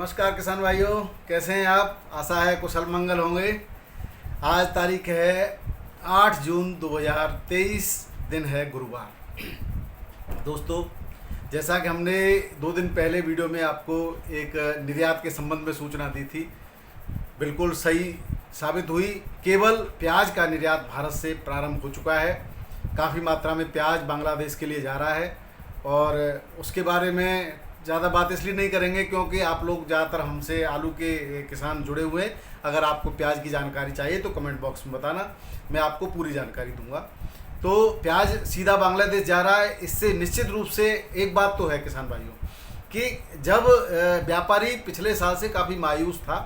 नमस्कार किसान भाइयों, कैसे हैं आप। आशा है कुशल मंगल होंगे। आज तारीख है 8 जून 2023, दिन है गुरुवार। दोस्तों, जैसा कि हमने 2 दिन पहले वीडियो में आपको एक निर्यात के संबंध में सूचना दी थी, बिल्कुल सही साबित हुई। केवल प्याज का निर्यात भारत से प्रारंभ हो चुका है। काफ़ी मात्रा में प्याज बांग्लादेश के लिए जा रहा है और उसके बारे में ज़्यादा बात इसलिए नहीं करेंगे क्योंकि आप लोग ज़्यादातर हमसे आलू के किसान जुड़े हुए हैं। अगर आपको प्याज की जानकारी चाहिए तो कमेंट बॉक्स में बताना, मैं आपको पूरी जानकारी दूंगा। तो प्याज सीधा बांग्लादेश जा रहा है। इससे निश्चित रूप से एक बात तो है किसान भाइयों कि जब व्यापारी पिछले साल से काफ़ी मायूस था,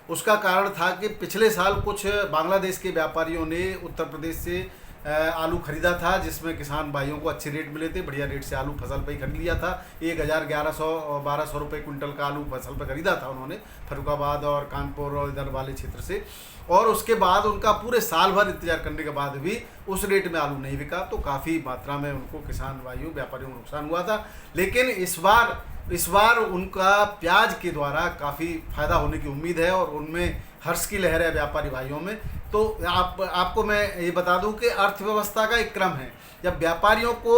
उसका कारण था कि पिछले साल कुछ बांग्लादेश के व्यापारियों ने उत्तर प्रदेश से आलू खरीदा था, जिसमें किसान भाइयों को अच्छे रेट मिले थे। बढ़िया रेट से आलू फसल पे ही खरीद लिया था। 1100 और 1200 रुपये क्विंटल का आलू फसल पे खरीदा था उन्होंने, फर्रुखाबाद और कानपुर और इधर वाले क्षेत्र से। और उसके बाद उनका पूरे साल भर इंतजार करने के बाद भी उस रेट में आलू नहीं बिका, तो काफ़ी मात्रा में उनको किसान भाइयों व्यापारियों को नुकसान हुआ था। लेकिन इस बार उनका प्याज के द्वारा काफ़ी फायदा होने की उम्मीद है और उनमें हर्ष की लहर है व्यापारी भाइयों में। तो आपको मैं ये बता दूं कि अर्थव्यवस्था का एक क्रम है। जब व्यापारियों को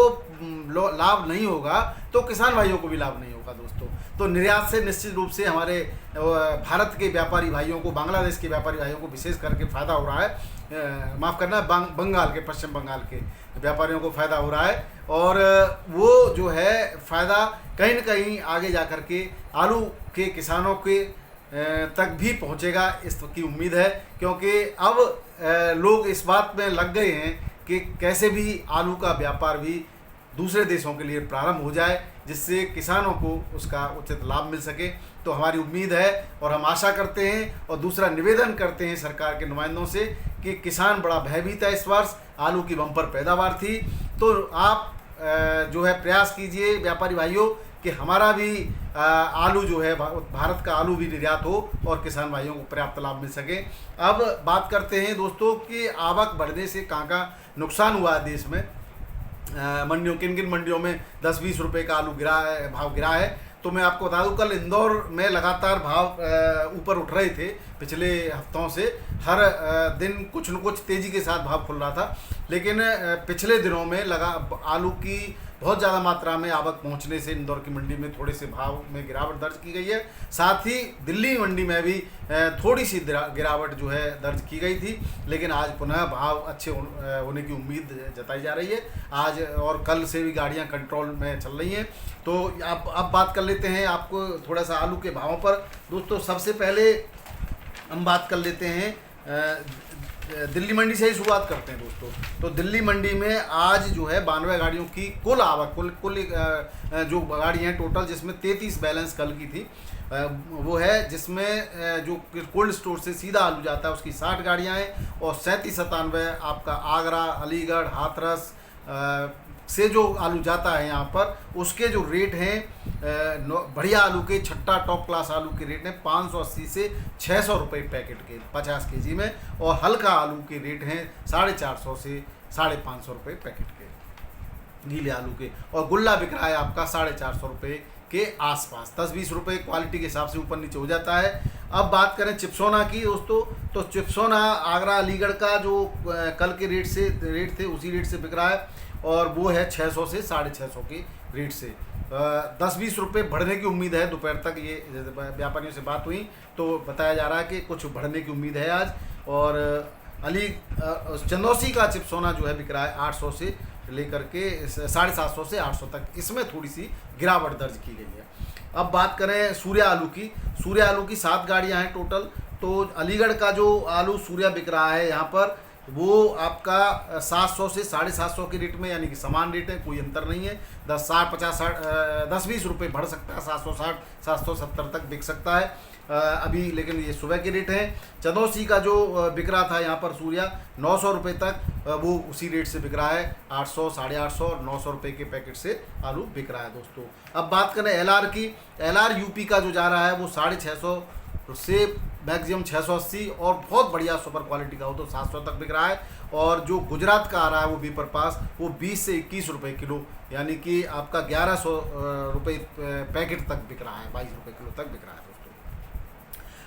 लाभ नहीं होगा तो किसान भाइयों को भी लाभ नहीं होगा दोस्तों। तो निर्यात से निश्चित रूप से हमारे भारत के व्यापारी भाइयों को, बांग्लादेश के व्यापारी भाइयों को विशेष करके फ़ायदा हो रहा है। माफ़ करना, बंगाल के, पश्चिम बंगाल के व्यापारियों को फ़ायदा हो रहा है। और वो जो है फ़ायदा कहीं न कहीं आगे जा कर के आलू के किसानों के तक भी पहुंचेगा, इसकी उम्मीद है। क्योंकि अब लोग इस बात में लग गए हैं कि कैसे भी आलू का व्यापार भी दूसरे देशों के लिए प्रारंभ हो जाए, जिससे किसानों को उसका उचित लाभ मिल सके। तो हमारी उम्मीद है और हम आशा करते हैं और दूसरा निवेदन करते हैं सरकार के नुमाइंदों से कि किसान बड़ा भयभीत है। इस वर्ष आलू की बम्पर पैदावार थी, तो आप जो है प्रयास कीजिए व्यापारी भाइयों कि हमारा भी आलू जो है, भारत का आलू भी निर्यात हो और किसान भाइयों को पर्याप्त लाभ मिल सके। अब बात करते हैं दोस्तों कि आवक बढ़ने से कहाँ का नुकसान हुआ है देश में। मंडियों, किन किन मंडियों में 10-20 रुपये का आलू भाव गिरा है। तो मैं आपको बता दूं, कल इंदौर में लगातार भाव ऊपर उठ रहे थे। पिछले हफ्तों से हर दिन कुछ न कुछ तेज़ी के साथ भाव खुल रहा था, लेकिन पिछले दिनों में आलू की बहुत ज़्यादा मात्रा में आवक पहुंचने से इंदौर की मंडी में थोड़े से भाव में गिरावट दर्ज की गई है। साथ ही दिल्ली मंडी में भी थोड़ी सी गिरावट जो है दर्ज की गई थी, लेकिन आज पुनः भाव अच्छे होने की उम्मीद जताई जा रही है। आज और कल से भी गाड़ियां कंट्रोल में चल रही हैं। तो अब बात कर लेते हैं आपको थोड़ा सा आलू के भावों पर। दोस्तों, सबसे पहले हम बात कर लेते हैं दिल्ली मंडी से ही शुरुआत करते हैं दोस्तों। तो दिल्ली मंडी में आज जो है 92 गाड़ियों की कुल आवक, कुल जो गाड़ी हैं टोटल, जिसमें 33 बैलेंस कल की थी वो है, जिसमें जो कोल्ड स्टोर से सीधा आलू जाता है उसकी 60 गाड़ियां हैं और 37-97 आपका आगरा, अलीगढ़, हाथरस से जो आलू जाता है यहाँ पर, उसके जो रेट हैं बढ़िया आलू के, छट्टा टॉप क्लास आलू के रेट हैं 580 से 600 रुपये पैकेट के 50 केजी में। और हल्का आलू के रेट हैं 450 से 550 रुपये पैकेट के गीले आलू के। और गुल्ला बिक रहा है आपका 450 रुपये के आसपास। 10-20 रुपये क्वालिटी के हिसाब से ऊपर नीचे हो जाता है। अब बात करें चिप्सोना की दोस्तों, तो चिप्सोना आगरा, अलीगढ़ का जो कल के रेट थे उसी रेट से बिक रहा है और वो है 600 से 650 के रेट से। 10-20 रुपये बढ़ने की उम्मीद है। दोपहर तक ये व्यापारियों से बात हुई तो बताया जा रहा है कि कुछ बढ़ने की उम्मीद है आज। और चंदौसी का चिप्सोना जो है बिक रहा है 800 से लेकर के 750 से 800 तक, इसमें थोड़ी सी गिरावट दर्ज की गई है। अब बात करें सूर्या आलू की। सूर्या आलू की 7 गाड़ियाँ हैं टोटल। तो अलीगढ़ का जो आलू सूर्या बिक रहा है यहाँ पर, वो आपका 700 से 750 के रेट में, यानी कि समान रेट है, कोई अंतर नहीं है। 10-20 रुपये बढ़ सकता है, 760 770 तक बिक सकता है अभी, लेकिन ये सुबह के रेट हैं। चंदौसी का जो बिक रहा था यहाँ पर सूर्या 900 रुपये तक, वो उसी रेट से बिक रहा है। 800, 850 और 900 रुपये के पैकेट से आलू बिक रहा है दोस्तों। अब बात करें एलआर की। एलआर यूपी का जो जा रहा है वो 650 से मैक्सिमम 680 और बहुत बढ़िया सुपर क्वालिटी का हो तो 700 तक बिक रहा है। और जो गुजरात का आ रहा है वो बीपर पास वो 20 से 21 रुपये किलो, यानी कि आपका 1100 रुपये पैकेट तक बिक रहा है, 22 रुपये किलो तक बिक रहा है दोस्तों।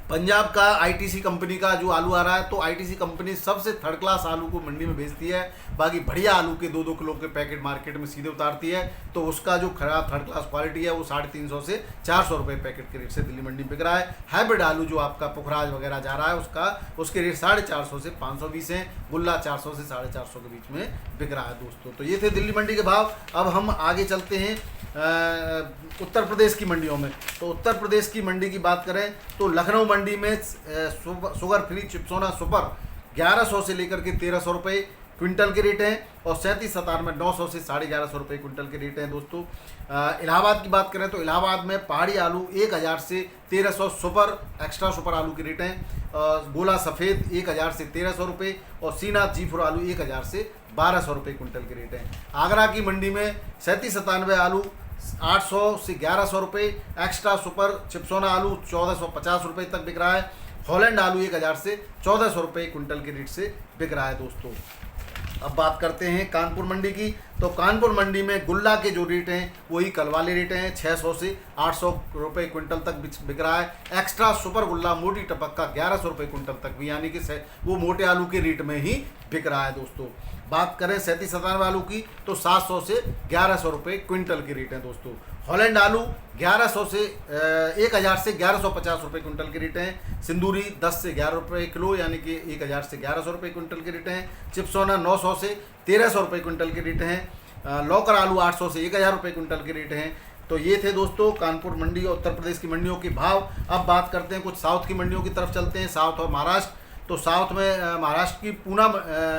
पंजाब का आईटीसी कंपनी का जो आलू आ रहा है, तो आईटीसी कंपनी सबसे थर्ड क्लास आलू को मंडी में बेचती है, बाकी बढ़िया आलू के 2-2 किलो के पैकेट मार्केट में सीधे उतारती है। तो उसका जो खराब थर्ड क्लास क्वालिटी है वो 350 से 400 रुपये पैकेट के रेट से दिल्ली मंडी में बिक रहा है। हाइब्रिड आलू जो आपका पुखराज वगैरह जा रहा है उसके रेट 450 से 520 हैं। गुल्ला 400 से 450 के बीच में बिक रहा है दोस्तों। तो ये थे दिल्ली मंडी के भाव। अब हम आगे चलते हैं उत्तर प्रदेश की मंडियों में। तो उत्तर प्रदेश की मंडी की बात करें तो लखनऊ मंडी में शुगर फ्री चिप्सोना सुपर 1100 से लेकर के 1300 रुपये क्विंटल के रेट हैं, और 37-97 में 900 से 1150 रुपये क्विंटल के रेट हैं दोस्तों। इलाहाबाद की बात करें तो इलाहाबाद में पहाड़ी आलू 1000 से 1300 सुपर एक्स्ट्रा सुपर आलू के रेट हैं। गोला सफ़ेद 1000 से 1300 रुपये, और सीना G4 आलू 1000 से 1200 रुपये क्विंटल के रेट हैं। आगरा की मंडी में 37-97 आलू 800 से 1100 रुपये, एक्स्ट्रा सुपर चिप्सोना आलू 1450 रुपये तक बिक रहा है। हॉलैंड आलू 1000 से 1400 रुपये क्विंटल के रेट से बिक रहा है दोस्तों। अब बात करते हैं कानपुर मंडी की। तो कानपुर मंडी में गुल्ला के जो रेट हैं वही कल वाले रेट हैं, 600 से 800 रुपये क्विंटल तक बिक रहा है। एक्स्ट्रा सुपर गुल्ला मोटी टपक का 1100 रुपये क्विंटल तक भी, यानी कि वो मोटे आलू के रेट में ही बिक रहा है दोस्तों। बात करें 37-97 आलू की तो 700 से 1100 रुपये क्विंटल के रेट हैं दोस्तों। हॉलैंड आलू 1100 से 1000 से 1150 रुपये क्विंटल के रेट हैं। सिंदूरी 10 से 11 रुपये किलो, यानी कि 1000 से 1100 रुपये क्विंटल के रेट हैं। चिप्सोना 900 से 1300 रुपये क्विंटल के रेट हैं। लौकर आलू 800 से 1000 रुपये क्विंटल के रेट हैं। तो ये थे दोस्तों कानपुर मंडी और उत्तर प्रदेश की मंडियों के भाव। अब बात करते हैं कुछ साउथ की मंडियों की तरफ चलते हैं, साउथ और महाराष्ट्र। तो साउथ में महाराष्ट्र की पूना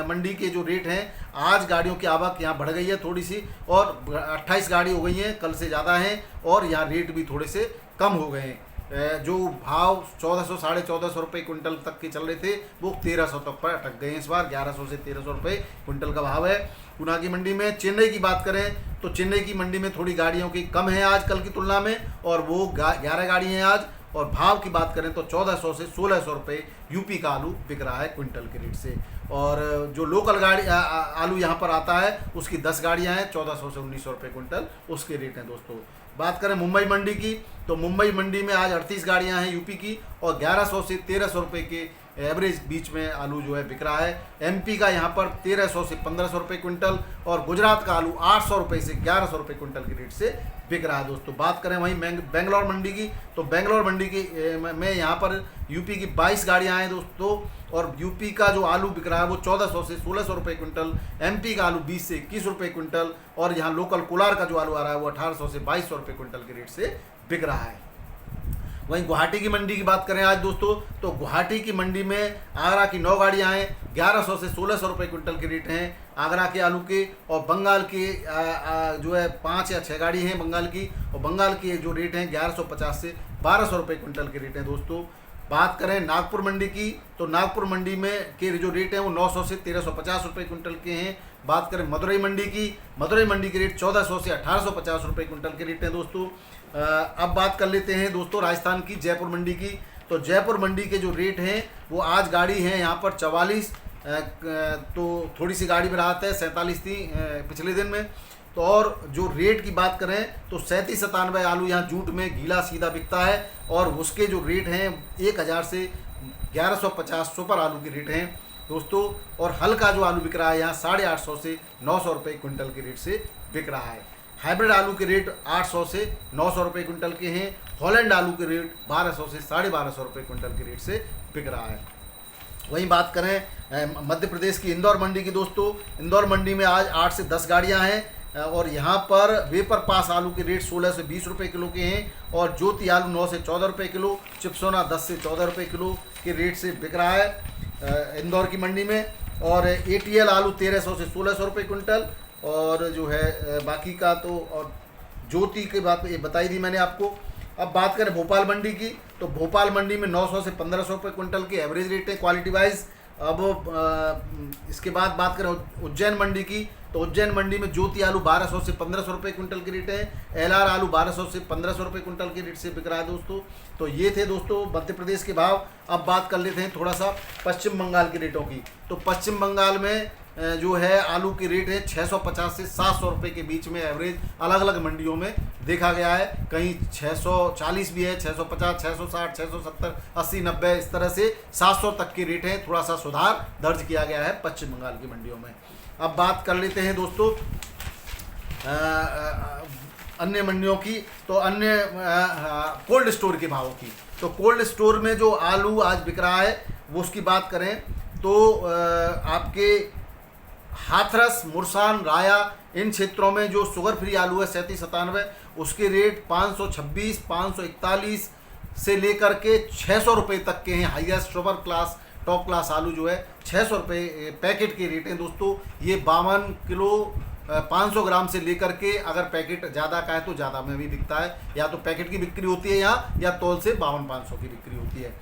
मंडी के जो रेट हैं, आज गाड़ियों की आवक यहाँ बढ़ गई है थोड़ी सी, और 28 गाड़ी हो गई हैं, कल से ज़्यादा हैं, और यहाँ रेट भी थोड़े से कम हो गए हैं। जो भाव 1400 1450 रुपये क्विंटल तक के चल रहे थे वो 1300 तक पर अटक गए हैं इस बार। 1100 से 1300 रुपये क्विंटल का भाव है पूना की मंडी में। चेन्नई की बात करें तो चेन्नई की मंडी में थोड़ी गाड़ियों की कम है आज कल की तुलना में, और वो 11 गाड़ी हैं आज। और भाव की बात करें तो 1400 से 1600 रुपये यूपी का आलू बिक रहा है क्विंटल के रेट से। और जो लोकल गाड़ी आलू यहाँ पर आता है उसकी 10 गाड़ियाँ हैं, 1400 से 1900 रुपये क्विंटल उसके रेट हैं दोस्तों। बात करें मुंबई मंडी की तो मुंबई मंडी में आज 38 गाड़ियाँ हैं यूपी की, और 1100 से 1300 रुपये के एवरेज बीच में आलू जो है बिक रहा है। एमपी का यहाँ पर 1300 से 1500 रुपये क्विंटल, और गुजरात का आलू 800 रुपये से 1100 रुपये क्विंटल के रेट से बिक रहा है दोस्तों। बात करें वहीं बेंगलोर मंडी की तो बेंगलोर मंडी की में यहाँ पर यूपी की 22 गाड़ियाँ हैं दोस्तों, और यूपी का जो आलू बिक रहा है वो 1400 से 1600 रुपये क्विंटल। एमपी का आलू 20 से 21 रुपये क्विंटल, और यहाँ लोकल कोलार का जो आलू आ रहा है वो 1800 से 2200 रुपये क्विंटल के रेट से बिक रहा है। वहीं गुवाहाटी की मंडी की बात करें आज दोस्तों तो गुवाहाटी की मंडी में आगरा की 9 गाड़ियाँ हैं, 1100 से 1600 रुपये क्विंटल के रेट हैं आगरा के आलू के। और बंगाल के जो है 5 या 6 गाड़ी हैं बंगाल की, और बंगाल के जो रेट हैं 1150 से 1200 रुपये क्विंटल के रेट हैं दोस्तों। बात करें नागपुर मंडी की तो नागपुर मंडी में के जो रेट हैं वो 900 से 1350 रुपये क्विंटल के हैं। बात करें मदुरई मंडी की, मदुरई मंडी के रेट 1400 से 1850 रुपये क्विंटल के रेट हैं दोस्तों। अब बात कर लेते हैं दोस्तों राजस्थान की जयपुर मंडी की। तो जयपुर मंडी के जो रेट हैं वो आज गाड़ी है यहाँ पर 44, तो थोड़ी सी गाड़ी में राहत है, 47 थी पिछले दिन में। तो और जो रेट की बात करें तो 37-97 आलू यहाँ जूट में गीला सीधा बिकता है, और उसके जो रेट हैं 1000 से 1150 सुपर आलू के रेट हैं दोस्तों। और हल्का जो आलू बिक रहा है यहाँ 850 से 900 रुपये क्विंटल के रेट से बिक रहा है। हाइब्रिड आलू के रेट 800 से 900 रुपये क्विंटल के हैं। हॉलैंड आलू के रेट 1200 से 1250 रुपये क्विंटल के रेट से बिक रहा है। वहीं बात करें मध्य प्रदेश की इंदौर मंडी की दोस्तों, इंदौर मंडी में आज 8 से 10 गाड़ियां हैं, और यहाँ पर वेपर पास आलू के रेट 16 से 20 रुपये किलो के हैं, और ज्योति आलू 9 से 14 रुपये किलो, चिप्सोना 10 से 14 रुपये किलो के रेट से बिक रहा है इंदौर की मंडी में। और ATL आलू 1300 से 1600 रुपये क्विंटल, और जो है बाकी का तो और ज्योति की बात ये बताई दी मैंने आपको। अब बात करें भोपाल मंडी की तो भोपाल मंडी में 900 से 1500 रुपये क्विंटल के एवरेज रेट है क्वालिटी वाइज, अब इसके बाद बात करें उज्जैन मंडी की, तो उज्जैन मंडी में ज्योति आलू 1200 से 1500 रुपये क्विंटल की रेट है। एलआर आलू 1200 से 1500 रुपये क्विंटल की रेट से बिक रहा है दोस्तों। तो ये थे दोस्तों मध्य प्रदेश के भाव। अब बात कर लेते हैं थोड़ा सा पश्चिम बंगाल की रेटों की। तो पश्चिम बंगाल में जो है आलू की रेट है 650 से 700 रुपये के बीच में एवरेज अलग अलग मंडियों में देखा गया है। कहीं 640 भी है, 650, 660, 670, 80, 90 इस तरह से 700 तक की रेट है। थोड़ा सा सुधार दर्ज किया गया है पश्चिम बंगाल की मंडियों में। अब बात कर लेते हैं दोस्तों अन्य मंडियों की, तो अन्य कोल्ड स्टोर के भावों की। तो कोल्ड स्टोर में जो आलू आज बिक रहा है वो उसकी बात करें तो आपके हाथरस, मुरसान, राया इन क्षेत्रों में जो शुगर फ्री आलू है 37-97 उसके रेट 526, 541 से लेकर के 600 रुपये तक के हैं। Highest sugar class top class आलू जो है 600 रुपये पैकेट के रेट हैं दोस्तों। ये 52 किलो 500 ग्राम से लेकर के अगर पैकेट ज़्यादा का है तो ज़्यादा में भी बिकता है, या तो पैकेट की बिक्री होती है यहाँ, या तौल से 52-500 की बिक्री होती है।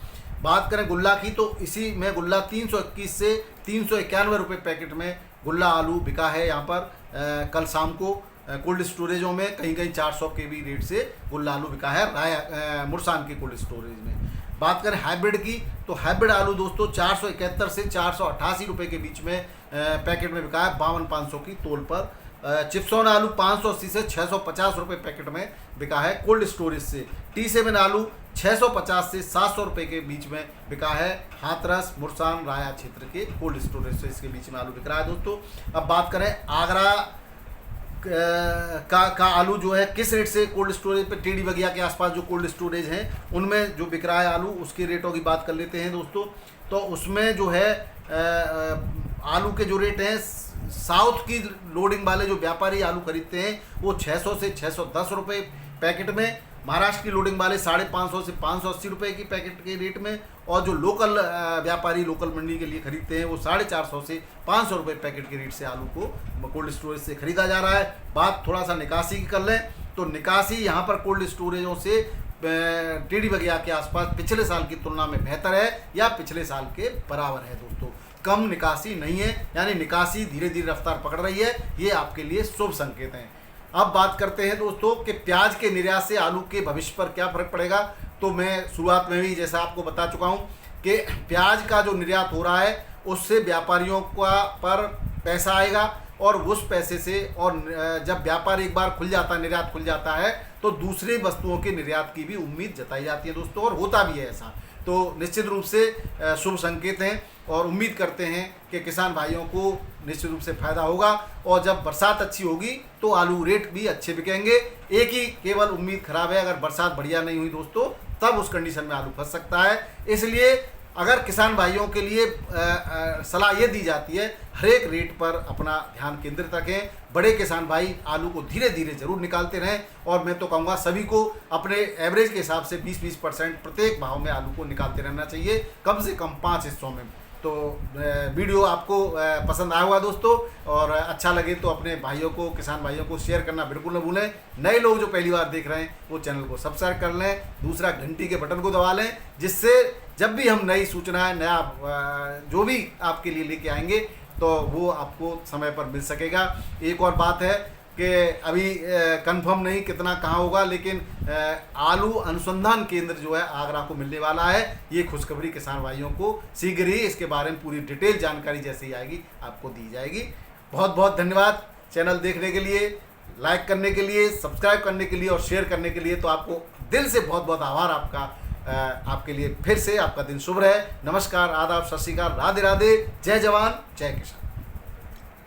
बात करें गुल्ला की, तो इसी में गुल्ला 321 से 391 रुपये पैकेट में गुल्ला आलू बिका है यहाँ पर कल शाम को कोल्ड स्टोरेजों में। कहीं कहीं 400 के भी रेट से गुल्ला आलू बिका है राया मुरसान के कोल्ड स्टोरेज में। बात करें हाइब्रिड की, तो हाइब्रिड आलू दोस्तों 471 से 488 रुपये के बीच में पैकेट में बिका है 52-500 की तोल पर। चिप्सॉन आलू 580 से 650 रुपये पैकेट में बिका है कोल्ड स्टोरेज से। T7 आलू 650 से 700 रुपये के बीच में बिका है हाथरस, मुरसान, राया क्षेत्र के कोल्ड स्टोरेज से। इसके बीच में आलू बिक रहा है दोस्तों। अब बात करें आगरा का आलू जो है किस रेट से कोल्ड स्टोरेज पे टेढ़ी बगिया के आसपास जो कोल्ड स्टोरेज हैं उनमें जो बिक रहा है आलू, उसके रेटों की बात कर लेते हैं दोस्तों। तो उसमें जो है आलू के जो रेट हैं साउथ की लोडिंग वाले जो व्यापारी आलू खरीदते हैं वो 600 से 610 रुपये पैकेट में, महाराष्ट्र की लोडिंग वाले 550 से 580 रुपये की पैकेट के रेट में, और जो लोकल व्यापारी लोकल मंडी के लिए खरीदते हैं वो 450 से 500 रुपये पैकेट के रेट से आलू को कोल्ड स्टोरेज से खरीदा जा रहा है। बात थोड़ा सा निकासी की कर लें, तो निकासी यहाँ पर कोल्ड स्टोरेजों से टेढ़ी बगिया के आसपास पिछले साल की तुलना में बेहतर है या पिछले साल के बराबर है दोस्तों। कम निकासी नहीं है, यानी निकासी धीरे धीरे रफ्तार पकड़ रही है, ये आपके लिए शुभ संकेत हैं। अब बात करते हैं दोस्तों कि प्याज के निर्यात से आलू के भविष्य पर क्या फर्क पड़ेगा। तो मैं शुरुआत में भी जैसा आपको बता चुका हूँ कि प्याज का जो निर्यात हो रहा है उससे व्यापारियों का पर पैसा आएगा, और उस पैसे से, और जब व्यापार एक बार खुल जाता है, निर्यात खुल जाता है, तो दूसरी वस्तुओं के निर्यात की भी उम्मीद जताई जाती है दोस्तों, और होता भी है ऐसा। तो निश्चित रूप से शुभ संकेत हैं, और उम्मीद करते हैं कि किसान भाइयों को निश्चित रूप से फ़ायदा होगा, और जब बरसात अच्छी होगी तो आलू रेट भी अच्छे बिकेंगे। एक ही केवल उम्मीद खराब है, अगर बरसात बढ़िया नहीं हुई दोस्तों तब उस कंडीशन में आलू फंस सकता है। इसलिए अगर किसान भाइयों के लिए सलाह ये दी जाती है, हर एक रेट पर अपना ध्यान केंद्रित रखें। बड़े किसान भाई आलू को धीरे धीरे जरूर निकालते रहें, और मैं तो कहूँगा सभी को अपने एवरेज के हिसाब से 20-20% प्रत्येक भाव में आलू को निकालते रहना चाहिए, कम से कम 5 हिस्सों में। तो वीडियो आपको पसंद आया होगा दोस्तों, और अच्छा लगे तो अपने भाइयों को, किसान भाइयों को शेयर करना बिल्कुल न भूलें। नए लोग जो पहली बार देख रहे हैं वो चैनल को सब्सक्राइब कर लें, दूसरा घंटी के बटन को दबा लें, जिससे जब भी हम नई सूचनाएं, नया जो भी आपके लिए लेके आएंगे तो वो आपको समय पर मिल सकेगा। एक और बात है कि अभी कंफर्म नहीं कितना कहाँ होगा, लेकिन आलू अनुसंधान केंद्र जो है आगरा को मिलने वाला है। ये खुशखबरी किसान भाइयों को शीघ्र ही इसके बारे में पूरी डिटेल जानकारी जैसे ही आएगी आपको दी जाएगी। बहुत बहुत धन्यवाद चैनल देखने के लिए, लाइक करने के लिए, सब्सक्राइब करने के लिए और शेयर करने के लिए। तो आपको दिल से बहुत बहुत आभार आपका। आपके लिए फिर से आपका दिन शुभ रहे। नमस्कार, आदाब, सत श्री अकाल, राधे राधे, जय जवान जय किसान।